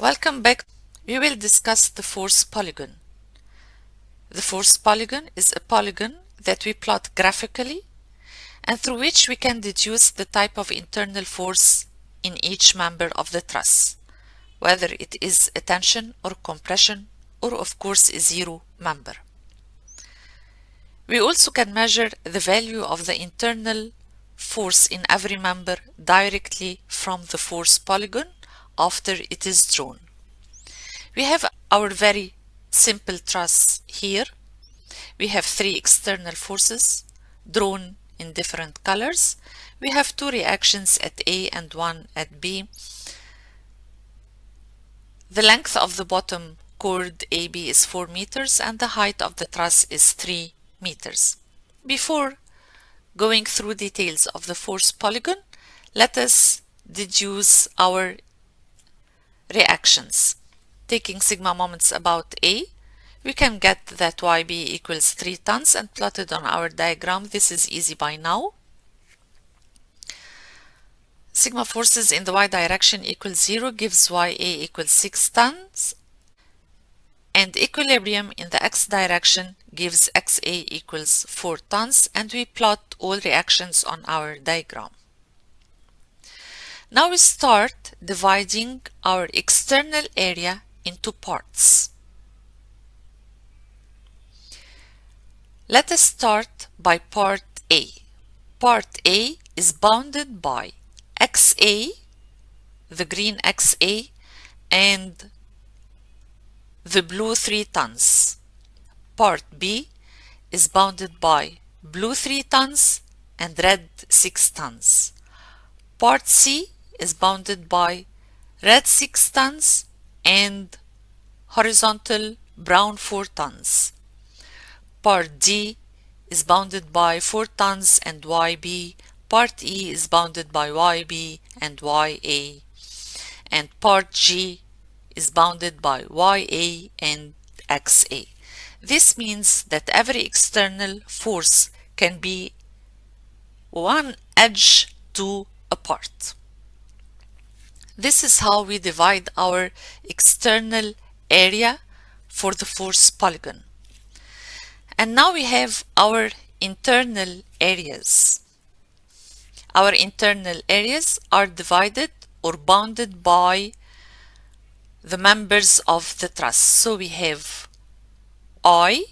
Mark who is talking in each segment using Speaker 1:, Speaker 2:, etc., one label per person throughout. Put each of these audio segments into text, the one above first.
Speaker 1: Welcome back. We will discuss the force polygon. The force polygon is a polygon that we plot graphically and through which we can deduce the type of internal force in each member of the truss, whether it is a tension or compression or of course a zero member. We also can measure the value of the internal force in every member directly from the force polygon after it is drawn. We have our very simple truss here. We have three external forces drawn in different colors. We have two reactions at A and one at B. The length of the bottom chord AB is 4 meters and the height of the truss is 3 meters. Before going through details of the force polygon, let us deduce our reactions. Taking sigma moments about A, we can get that YB equals 3 tons and plotted on our diagram. This is easy by now. Sigma forces in the Y direction equals 0 gives YA equals 6 tons and equilibrium in the X direction gives XA equals 4 tons, and we plot all reactions on our diagram. Now we start dividing our external area into parts. Let us start by part A. Part A is bounded by XA, the green XA, and the blue 3 tons. Part B is bounded by blue 3 tons and red 6 tons. Part C is bounded by red 6 tons and horizontal brown 4 tons. Part D is bounded by 4 tons and YB. Part E is bounded by YB and YA. And part G is bounded by YA and XA. This means that every external force can be one edge to a part. This is how we divide our external area for the force polygon. And now we have our internal areas. Our internal areas are divided or bounded by the members of the truss. So we have I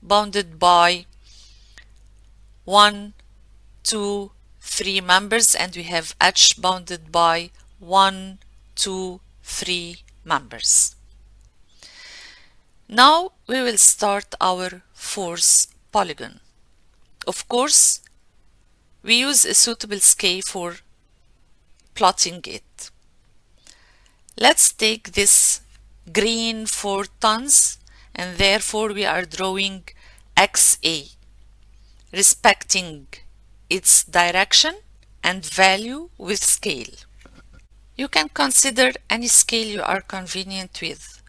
Speaker 1: bounded by 1, 2, 3 members, and we have H bounded by 1, 2, 3 members. Now we will start our force polygon. Of course, we use a suitable scale for plotting it. Let's take this green 4 tons and therefore we are drawing XA, respecting its direction and value with scale. You can consider any scale you are convenient with.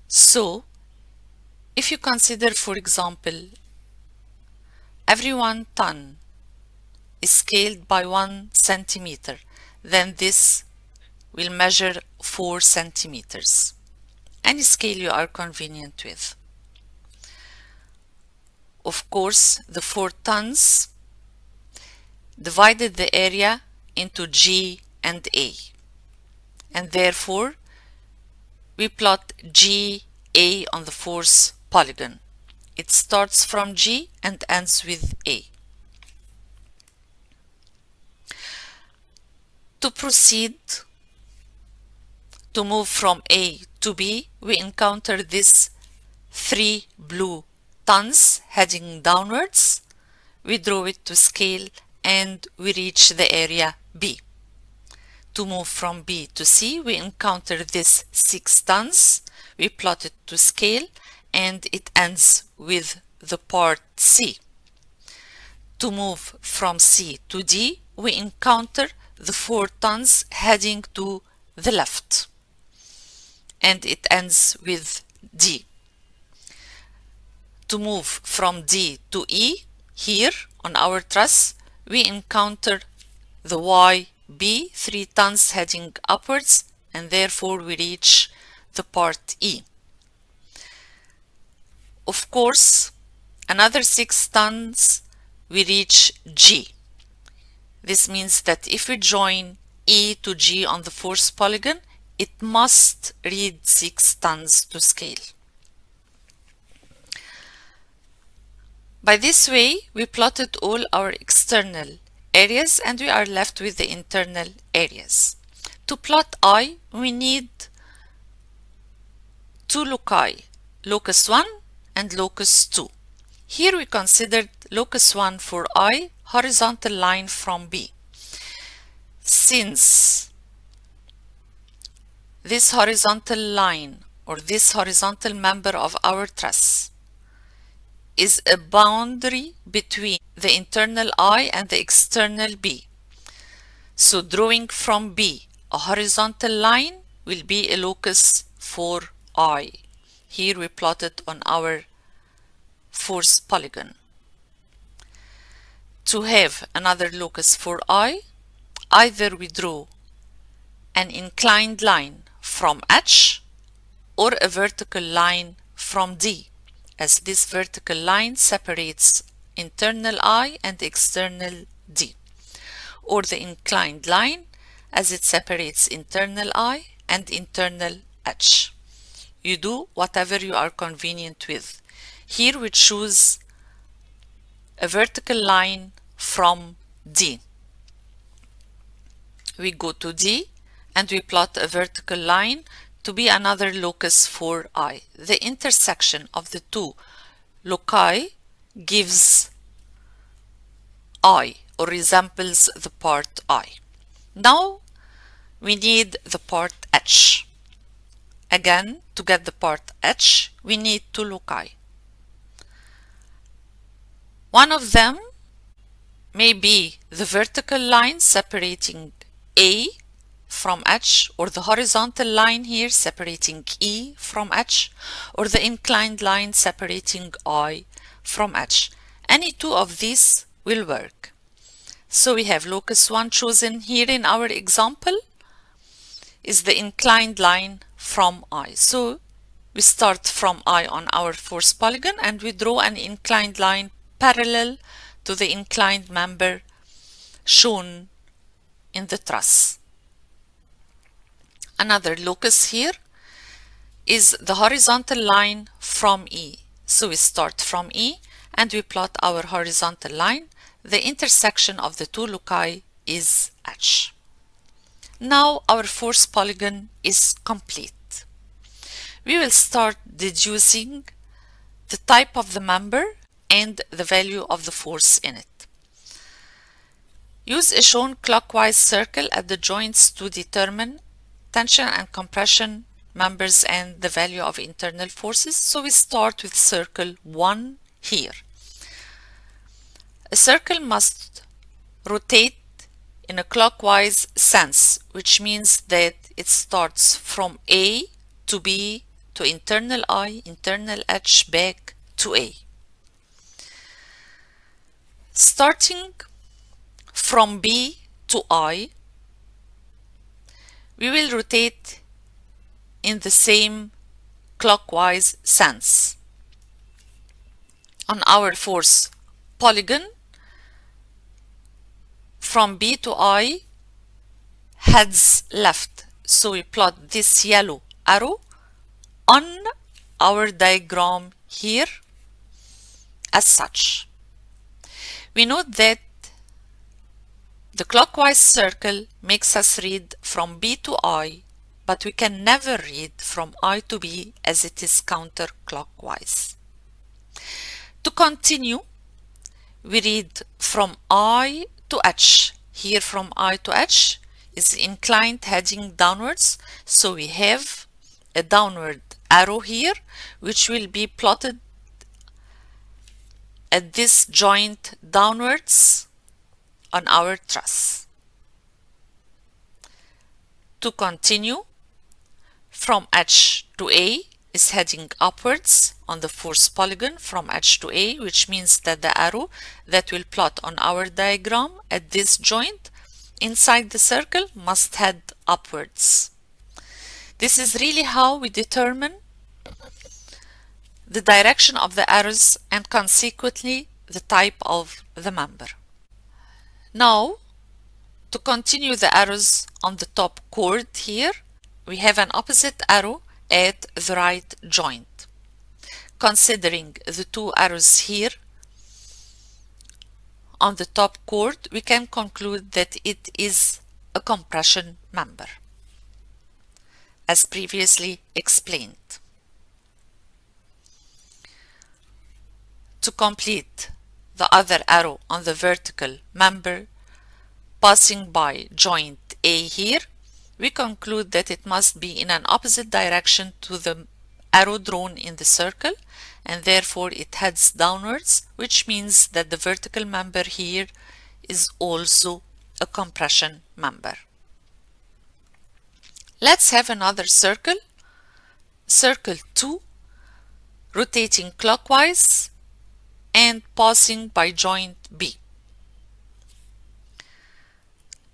Speaker 1: So, if you consider, for example, every 1 ton is scaled by 1 centimeter, then this will measure 4 centimeters. Any scale you are convenient with. Of course, the 4 tons divided the area into G and A, and therefore we plot GA on the force polygon. It starts from G and ends with A. To proceed, to move from A to B, we encounter this 3 blue tons heading downwards. We draw it to scale and we reach the area B. To move from B to C, we encounter this 6 tons. We plot it to scale and it ends with the part C. To move from C to D, we encounter the 4 tons heading to the left and it ends with D. To move from D to E, here on our truss, we encounter the YB 3 tons heading upwards and therefore we reach the part E. Of course, another 6 tons we reach G. This means that if we join E to G on the fourth polygon, it must read 6 tons to scale. By this way, we plotted all our external areas and we are left with the internal areas. To plot I, we need two loci, locus 1 and locus 2. Here we considered locus 1 for I, horizontal line from B. Since this horizontal line or this horizontal member of our truss is a boundary between the internal I and the external B. So drawing from B a horizontal line will be a locus for I. Here we plotted on our fourth polygon. To have another locus for I, either we draw an inclined line from H or a vertical line from D, as this vertical line separates internal I and external D, or the inclined line as it separates internal I and internal H. You do whatever you are convenient with. Here we choose a vertical line from D. We go to D and we plot a vertical line to be another locus for I. The intersection of the two loci gives I, or resembles the part I. Now we need the part H. Again, to get the part H, we need two loci. One of them may be the vertical line separating A from H, or the horizontal line here separating E from H, or the inclined line separating I from H. Any two of these will work. So we have locus 1 chosen here in our example is the inclined line from I. So we start from I on our fourth polygon and we draw an inclined line parallel to the inclined member shown in the truss. Another locus here is the horizontal line from E. So we start from E and we plot our horizontal line. The intersection of the two loci is H. Now our fourth polygon is complete. We will start deducing the type of the member and the value of the force in it. Use a shown clockwise circle at the joints to determine tension and compression members and the value of internal forces. So we start with circle 1 here. A circle must rotate in a clockwise sense, which means that it starts from A to B to internal I, internal H, back to A. Starting from B to I, we will rotate in the same clockwise sense. On our fourth polygon, from B to I heads left. So we plot this yellow arrow on our diagram here as such. We note that the clockwise circle makes us read from B to I, but we can never read from I to B as it is counterclockwise. To continue, we read from I to H. Here from I to H is inclined heading downwards, so we have a downward arrow here which will be plotted at this joint downwards on our truss. To continue, from H to A is heading upwards on the fourth polygon from H to A, which means that the arrow that will plot on our diagram at this joint inside the circle must head upwards. This is really how we determine the direction of the arrows and consequently the type of the member. Now, to continue the arrows on the top chord here, we have an opposite arrow at the right joint. Considering the two arrows here on the top chord, we can conclude that it is a compression member, as previously explained. To complete the other arrow on the vertical member passing by joint A here, we conclude that it must be in an opposite direction to the arrow drawn in the circle, and therefore it heads downwards, which means that the vertical member here is also a compression member. Let's have another circle, circle 2, rotating clockwise and passing by joint B.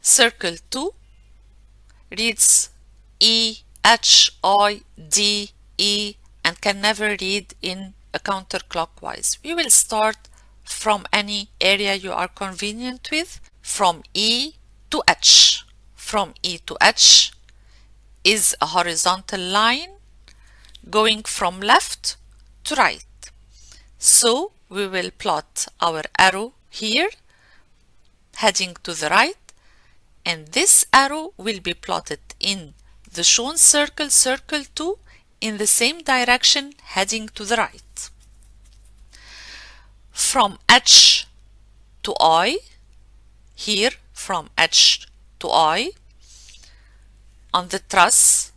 Speaker 1: Circle 2 reads E, H, I, D, E, and can never read in a counterclockwise. We will start from any area you are convenient with, from E to H. From E to H is a horizontal line going from left to right. So we will plot our arrow here heading to the right, and this arrow will be plotted in the shown circle, circle 2, in the same direction heading to the right. From H to I, here from H to I, on the truss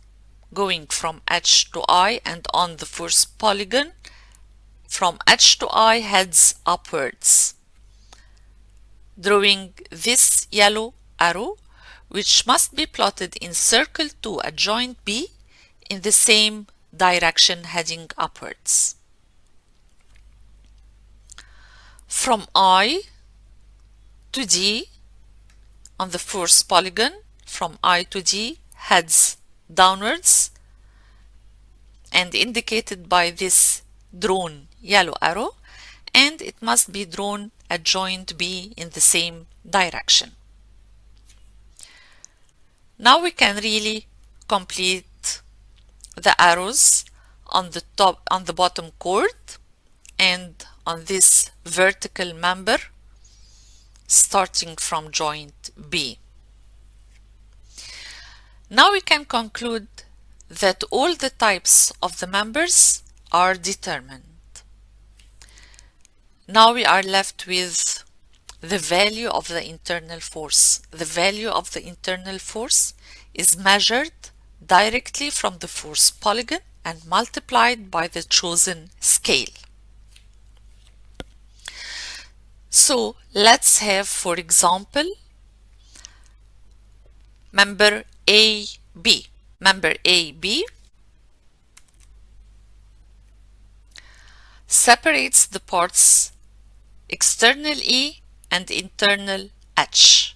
Speaker 1: going from H to I and on the first polygon, from H to I heads upwards, drawing this yellow arrow, which must be plotted in circle 2 at joint B in the same direction heading upwards. From I to D on the first polygon, from I to D heads downwards and indicated by this drawn yellow arrow, and it must be drawn at joint B in the same direction. Now we can really complete the arrows on the top, on the bottom chord, and on this vertical member starting from joint B. Now we can conclude that all the types of the members are determined. Now we are left with the value of the internal force. The value of the internal force is measured directly from the force polygon and multiplied by the chosen scale. So let's have, for example, member AB. Member AB separates the parts external E and internal H.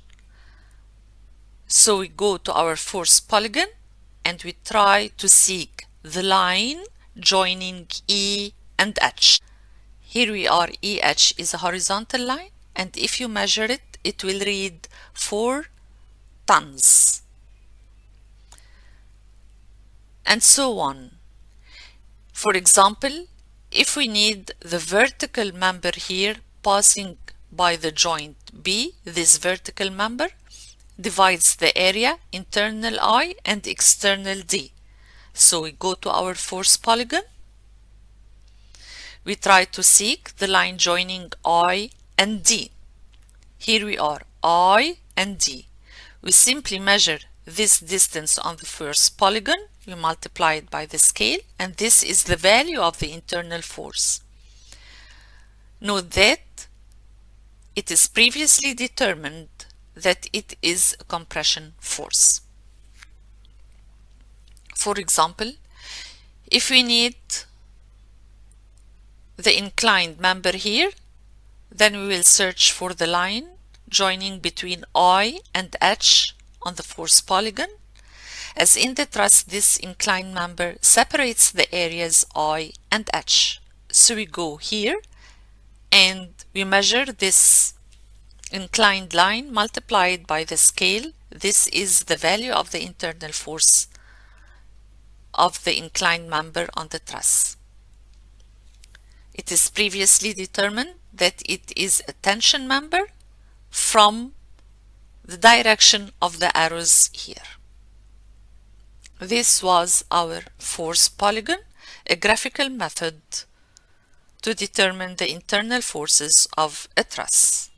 Speaker 1: So we go to our force polygon and we try to seek the line joining E and H. Here we are, EH is a horizontal line, and if you measure it, it will read 4 tons. And so on. For example, if we need the vertical member here passing by the joint B, this vertical member divides the area internal I and external D. So we go to our force polygon. We try to seek the line joining I and D. Here we are, I and D. We simply measure this distance on the first polygon. We multiply it by the scale, and this is the value of the internal force. Note that it is previously determined that it is a compression force. For example, if we need the inclined member here, then we will search for the line joining between I and H on the force polygon, As in the truss, this inclined member separates the areas I and H. So we go here and we measure this inclined line multiplied by the scale. This is the value of the internal force of the inclined member on the truss. It is previously determined that it is a tension member from the direction of the arrows here. This was our force polygon, a graphical method to determine the internal forces of a truss.